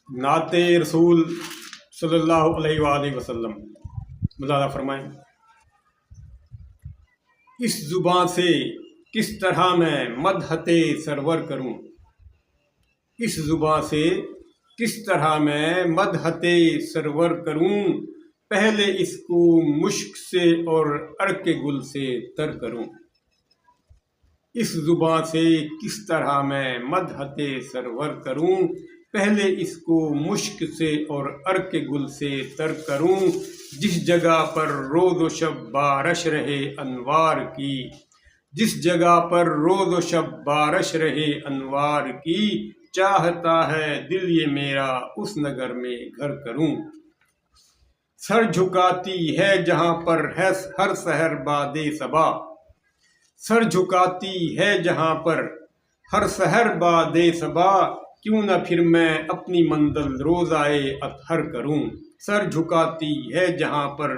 नाते रसूल सल्लल्लाहु अलैहि वसल्लम मुलाज़ा फरमाएं, इस ज़ुबान से किस तरह मैं मदहते सरवर करूं, इस ज़ुबान से किस तरह मैं मदहते सरवर करूं, पहले इसको मुश्क से और अर्क गुल से तर करूं। इस ज़ुबान से किस तरह मैं मदहते सरवर करूं, पहले इसको मुश्क से और अर्क गुल से तर करूं। जिस जगह पर रोज़ व शब बारिश रहे अनवार की, जिस जगह पर रोज़ व शब बारिश रहे अनवार की, चाहता है दिल ये मेरा उस नगर में घर करूं। सर झुकाती है जहां पर है हर सहर बादे सबा, सर झुकाती है जहां पर हर सहर बादे सबा, क्यों न फिर मैं अपनी मंजिल रोज़ाए अतहर करूं। सर झुकाती है जहां पर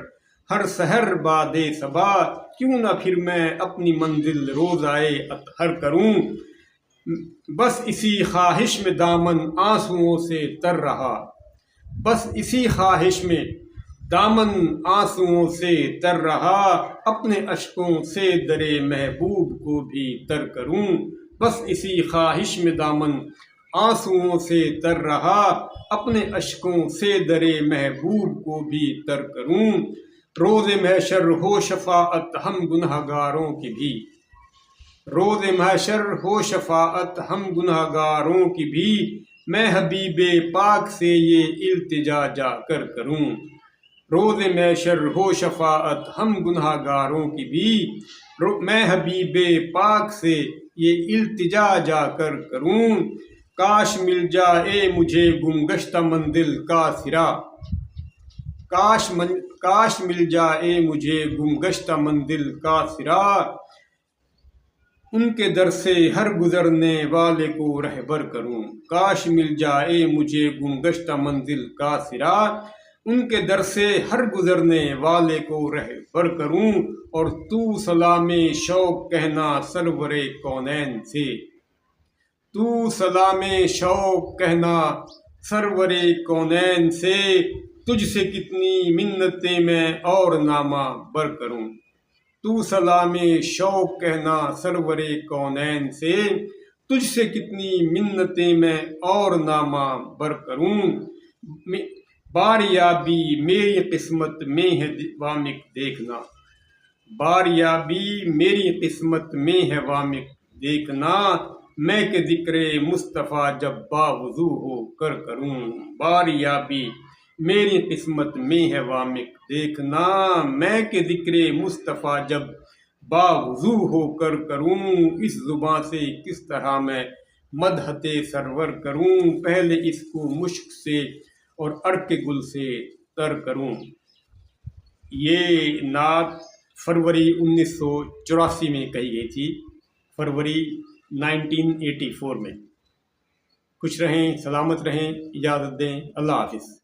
हर सहर बादे सबा, क्यों न फिर मैं अपनी मंजिल रोज़ाए अतहर करूं। बस इसी ख्वाहिश में दामन आंसुओं से तर रहा, बस इसी ख्वाहिश में दामन आंसुओं से तर रहा, अपने अश्कों से दरे महबूब को भी तर करूं। बस इसी ख्वाहिश में दामन आंसुओं से तर रहा, अपने अश्कों से दरे महबूब को भी तर करूं। रोज़े महशर हो शफाअत हम गुनहगारों की भी, रोज़े महशर हो शफाअत हम गुनहगारों की भी, मैं हबीबे पाक से ये इल्तिजा जाकर करूं। रोज़े महशर हो शफाअत हम गुनहगारों की भी, मैं हबीबे पाक से ये इल्तिजा जाकर करूं। काश मिल जाए मुझे गुमगश्ता मंजिल का सिरा, काश मिल जाए मुझे गुमगश्ता मंजिल का सिरा, उनके दर से हर गुजरने वाले को रहबर करूं। काश मिल जाए मुझे गुमगश्ता मंजिल का सिरा, उनके दर से हर गुजरने वाले को रहबर करूं। और तू सलामे शौक कहना सरवरे कौनैन से, तू सलामे शौक कहना सरवरे कौनैन से, तुझसे कितनी मिन्नतें मैं और नामा बर करूं। तू सलामे शौक कहना सरवरे कौनैन से, तुझसे कितनी मिन्नतें मैं और नामा बर करूं। बारियाबी मेरी किस्मत में है वामिक देखना, बारियाबी मेरी किस्मत में है वामिक देखना, मैं के ज़िक्रे मुस्तफ़ा जब बावुज़ू हो कर करूं। बारियाबी मेरी किस्मत में है वामिक देखना, मैं के ज़िक्रे मुस्तफ़ा जब बावुज़ू हो कर करूं। इस ज़ुबान से किस तरह मैं मदहते सरवर करूं, पहले इसको मुश्क से और अर्क गुल से तर करूं। ये नात फरवरी 1984 में कही गई थी, फरवरी 1984 में। खुश रहें, सलामत रहें, इजाज़त दें, अल्लाह हाफ़िज़।